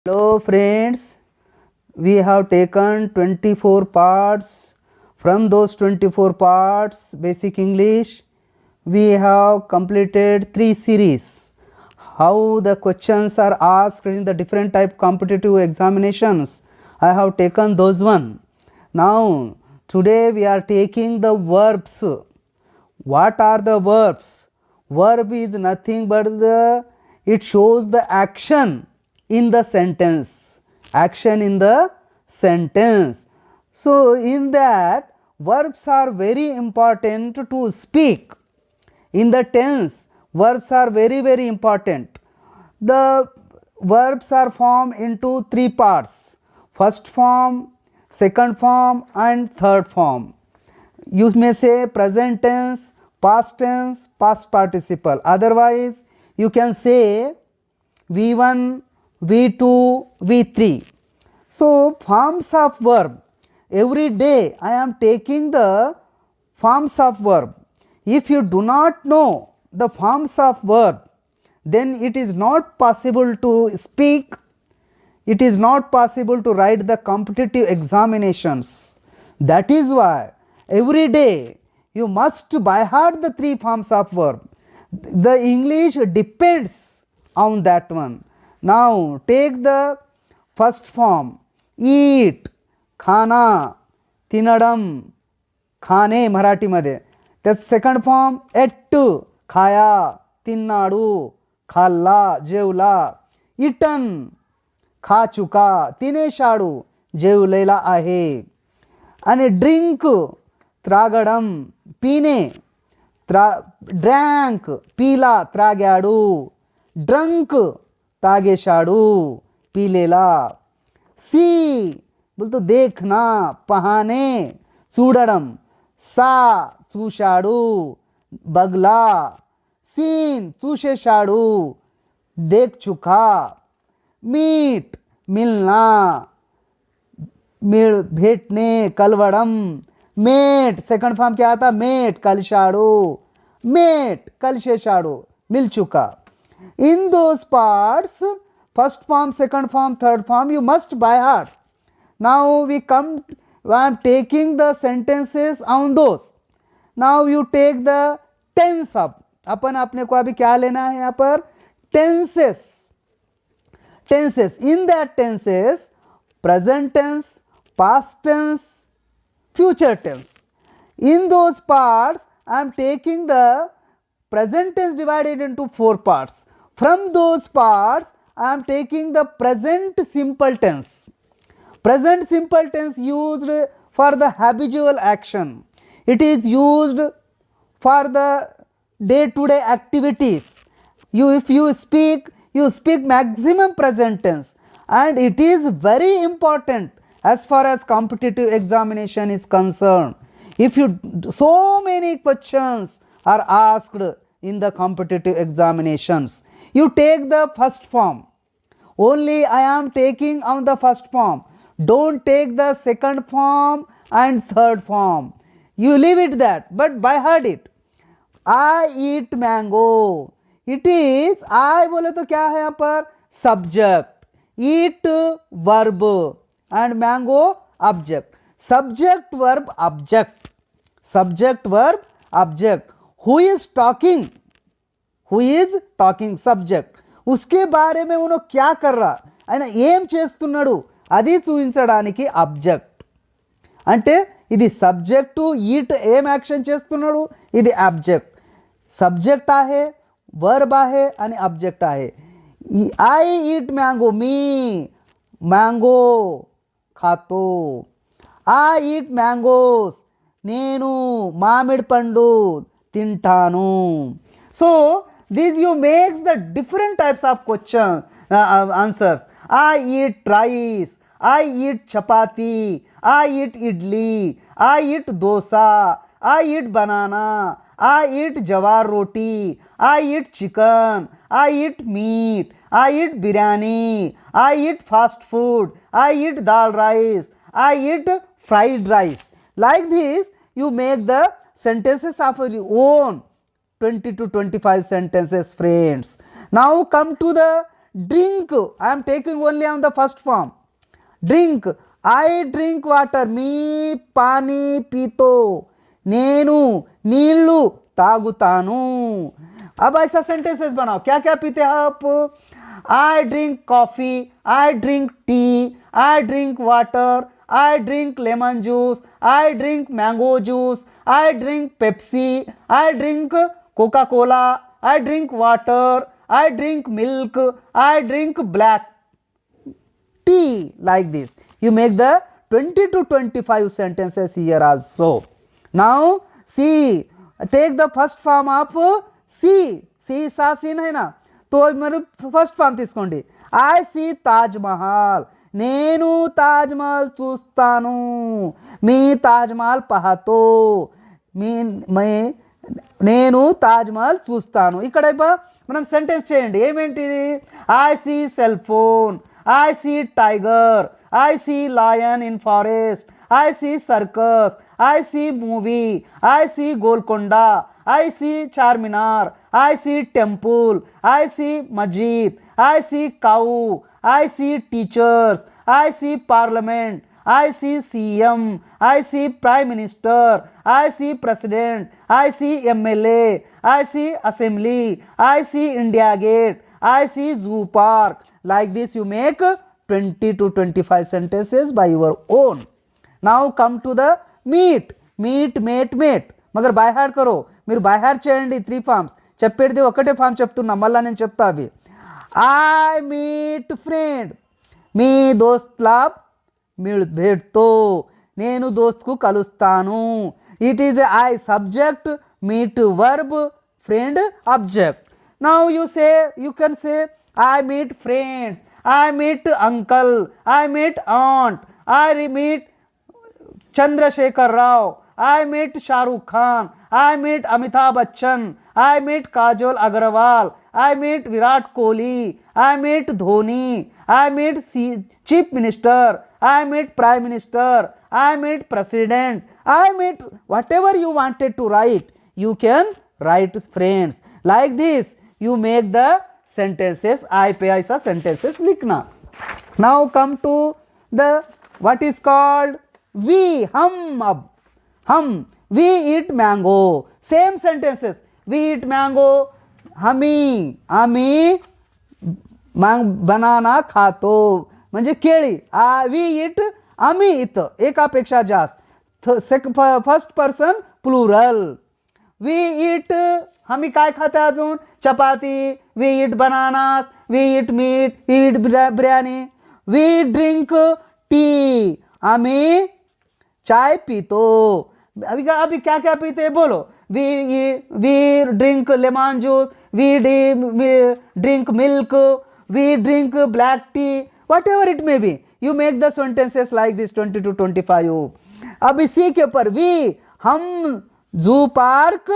Hello friends, we have taken 24 parts. From those 24 parts, basic English, we have completed 3 series. How the questions are asked in the different type competitive examinations, I have taken those one. Now, today we are taking the verbs. What are the verbs? Verb is nothing but it shows the action in the sentence. Action in the sentence. So, in that verbs are very important to speak. In the tense, verbs are very important. The verbs are formed into 3 parts. First form, second form and third form. You may say present tense, past participle. Otherwise, you can say V1, V2, V3. So, forms of verb. Every day I am taking the forms of verb. If you do not know the forms of verb, then it is not possible to speak, it is not possible to write the competitive examinations. That is why every day you must by heart the 3 forms of verb. The English depends on that one. Now take the first form, eat, खाना, तिनडम, खाणे मराठीमध्ये. त्यात second form eight, खाया, तिन्नाडू, खाल्ला, जेवला. Eaten, खा चुका, तिनेशाडू, जेवलेला आहे. आणि ड्रिंक, त्रागडम, पिणे, ड्रँक, पिला, त्राग्याडू. ड्रंक, तागेशाडू, पिलेला. सी बोलतो देखना, पाहणे, चूडडम. सा, चूशाडू, बगला. सीन, चूशेशाडू, देख चुका. मीट, मिलना, मिळ भेटणे, कलवडम. मेट, सेकंड फॉर्म क्या आता, मेट, कलशाडू. मेट, कलशेशाडू, मिल चुका. In those parts, first form, second form, third form, you must by heart. Now we come, I am taking the sentences on those. Now you take the tense up. अपन अपने को अभी क्या लेना है यहाँ पर, tenses. Tenses. In that tenses, present tense, past tense, future tense. In those parts, I am taking the present tense divided into 4 parts. From those parts, I am taking the present simple tense. Present simple tense used for the habitual action. It is used for the day-to-day activities. If you speak maximum present tense, and it is very important as far as competitive examination is concerned. If so many questions are asked in the competitive examinations, you take the first form. Only I am taking on the first form. Don't take the second form and third form. You leave it that, but by heart it. I eat mango. It is, I बोले तो क्या है यहाँ पर, subject. Eat verb and mango object. Subject verb object. Subject verb object. Who is talking? Who is talking? Subject. उसके बारे में उन्होंने क्या कर रहा ఆయన ఏం చేస్తున్నాడు అది చూపించడానికి ఆబ్జెక్ట్. అంటే ఇది సబ్జెక్టు, ఈట్ ఏం యాక్షన్ చేస్తున్నాడు ఇది ఆబ్జెక్ట్. सब्जेक्ट आहे, वर्ब आहे आणि ऑब्जेक्ट आहे. आई ईट मँगो, मी मँगो खातो. आई ईट मँगोस, నేను మామిడి పండు తింటాను. So these you makes the different types of question answers. I eat rice, I eat chapati, I eat idli, I eat dosa, I eat banana, I eat jawar roti, I eat chicken, I eat meat, I eat biryani, I eat fast food, I eat dal rice, I eat fried rice. Like this you make the sentences of your own 20 to 25 sentences, friends. Now come to the drink, I am taking only on the first form. Drink, I drink water. मी पानी पीतो. నేను నీళ్ళు తాగుతాను. अब ऐसा sentences बनाओ. क्या क्या पीते हैं आप? I drink coffee, I drink tea, I drink water, I drink lemon juice, I drink mango juice, I drink Pepsi, I drink Coca-Cola, I drink water, I drink milk, I drink black tea. Like this. You make the 20 to 25 sentences here also. Now, see, take the first form of सी. सी सा scene है ना, तो मेरे first form తీసుకోండి. I see Taj Mahal. నేను తాజ్ మహల్ చూస్తాను. మీ తాజ్ మహల్ పహతో. నేను తాజ్ మహల్ చూస్తాను. ఇక్కడ మనం సెంటెన్స్ చేయండి. ఏమేంటిది? I see cell phone, I see tiger, I see lion in forest, I see circus, I see movie, I see Golconda, I see Charminar, I see temple, I see masjid, I see cow, I see teachers, I see parliament, I see CM, I see prime minister, I see president, I see MLA, I see assembly, I see India gate, I see zoo park. Like this you make 20 to 25 sentences by your own. Now come to the meet. Meet, mate, mate. మగర్ by heart కరో. మీరు by heart చేయండి. 3 forms చెప్పేది ఒకటే form చెప్తున్నా, మళ్ళీ నేను చెప్తా అవి. I meet friend. మీ దోస్త్లా भेटतो. నేను దోస్తుకు కలుస్తాను. It is I subject, meet verb, friend object. Now you can say I meet friends, I meet uncle, I meet aunt, I meet Chandrasekhar Rao, I meet Shah Rukh Khan, I meet Amitabh Bachchan, I meet Kajol Agrawal, I meet Virat Kohli, I meet Dhoni, I meet Chief Minister, I meet Prime Minister, I meet President, I meet whatever you wanted to write. You can write friends. Like this you make the sentences. I पे ऐसा sentences लिखना. Now come to the what is called we. हम we eat mango. Same sentences. We eat mango. आम्ही बनाना खातो. म्हणजे केळी. we eat. आम्ही इथं एकापेक्षा जास्त. First person plural. we eat. आम्ही काय खाते अजून? चपाती. we eat bananas, we eat meat, we eat biryani. we drink tea. आम्ही चाय पीतो. अभी क्या क्या पीते हैं बोलो? we drink lemon juice, we drink milk, we drink black tea, whatever it may be. You make the sentences like this 20 to 25. अब इसी के ऊपर we. हम जू पार्क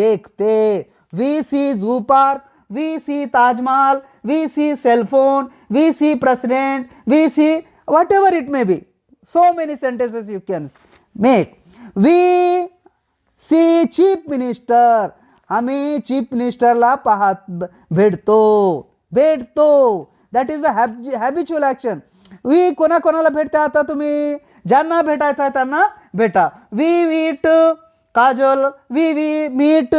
देखते. we see zoo park, we see Taj Mahal, we see cell phone, we see president, we see whatever it may be. So many sentences you can make. We see chief minister. हमें chief minister ला भेटतो. That is the habitual action. we कोणाला भेटता आता तुम्ही? ज्यांना भेटायचं आहे त्यांना भेटा. we meet Kajol, we meet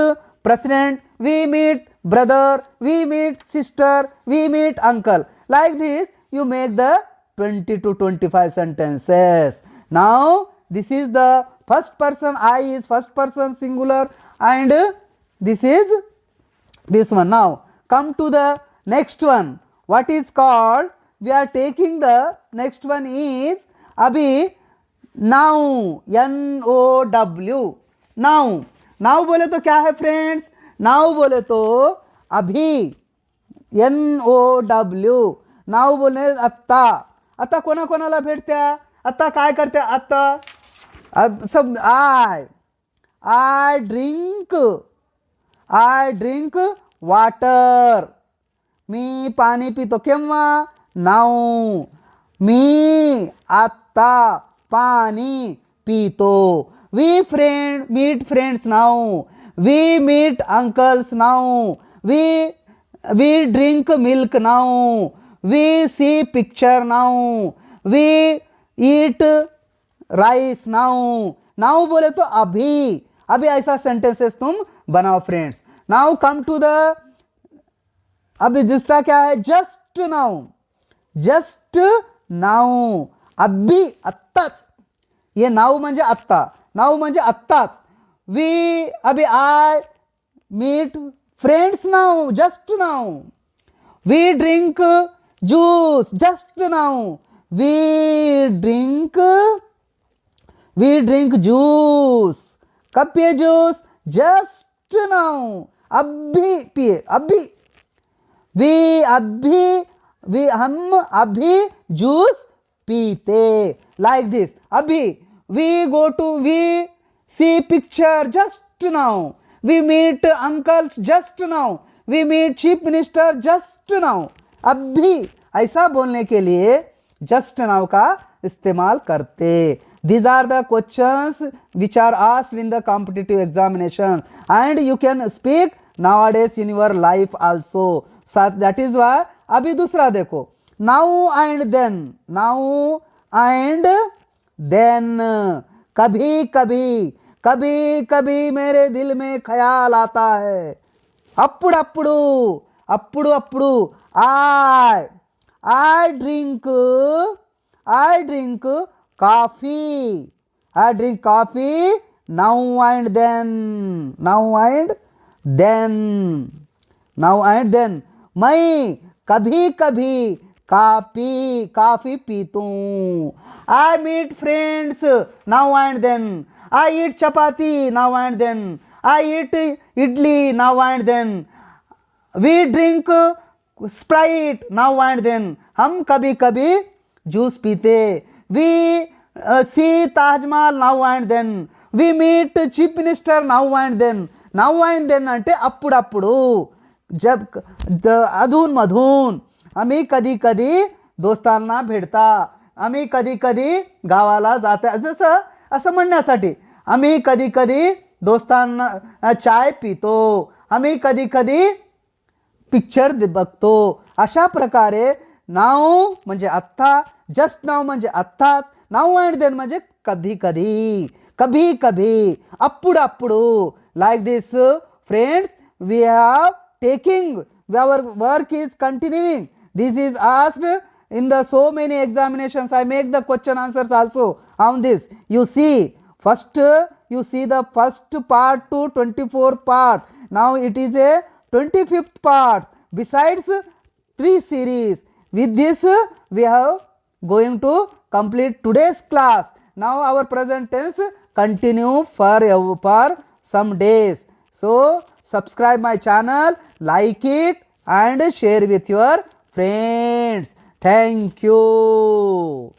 president, we meet brother, we meet sister, we meet uncle. Like this you make the 20 to 25 sentences. Now this is the first person. I is first person singular and this is this one. Now come to the next one. What is called? We are taking the next one is abhi noun. NOW. Now बोले तो क्या है friends? Now बोले तो अभी. NOW. Now बोले आत्ता. आता कोणाला भेटत्या? आता काय करते? आता अब सब I drink water. मी पाणी पितो. केव्हा? नाउ. मी आता पाणी पितो. we meet friends now. We meet uncles now. We We drink milk now. We see picture now. We eat rice now. Now बोले तो अभी. अभी ऐसा सेंटेंसेस तुम बनाओ friends. Now come to the, अभी दूसरा क्या है, जस्ट नाउ. जस्ट नाउ, अभी, आत्ताच. ये नाउ म्हणजे आत्ता. नाउ म्हणजे आत्ताच. वी, अभी I meet friends now, just now. We drink juice just now. We drink juice. कब पिए जूस? जस्ट नाउ, अभी पिए, अभी. हम अभी जूस पीते. लाइक दिस, अभी. We see picture just now. We meet uncles just now. We meet chief minister just now. अभी. ऐसा बोलने के लिए जस्ट नाउ का इस्तेमाल करते. These are the questions which are asked in the competitive examination, and you can speak nowadays in your life also. So that is why. अभी दूसरा देखो, now and then. Now and then. कभी कभी, कभी कभी मेरे दिल में ख्याल आता है. అప్పుడప్పుడు, అప్పుడు. I drink coffee. I drink coffee now and then. मैं कभी कभी काफी पीता हूँ. I meet friends now and then. I eat chapati now and then. I eat idli now and then. We drink Sprite now and then. हम कभी कभी juice पीते. We see Taj Mahal now and then. We meet Chief Minister now and then. Now and then అంటే అప్పుడప్పుడు, जब अधून मधून. आम्ही कधी कधी दोस्तांना भेटता. आम्ही कधी कधी गावाला जाता. जसं असं म्हणण्यासाठी, आम्ही कधी कधी दोस्तांना चाय पितो. आम्ही कधी कधी पिक्चर बघतो. अशा प्रकारे नाउ म्हणजे आत्ता, जस्ट नाउ म्हणजे आत्ताच, नाउ अँड देन म्हणजे कधी कधी, कभी कभी, अప్పుడప్పుడు. Like this friends, we have taking, our work is continuing. This is asked in the so many examinations. I make the question answers also on this. You see, first you see the first part to 24 part. Now it is a 25th part. Besides 3 series. With this we have going to complete today's class. Now our present tense continue for some days. So subscribe my channel, like it and share with your friends. Thank you.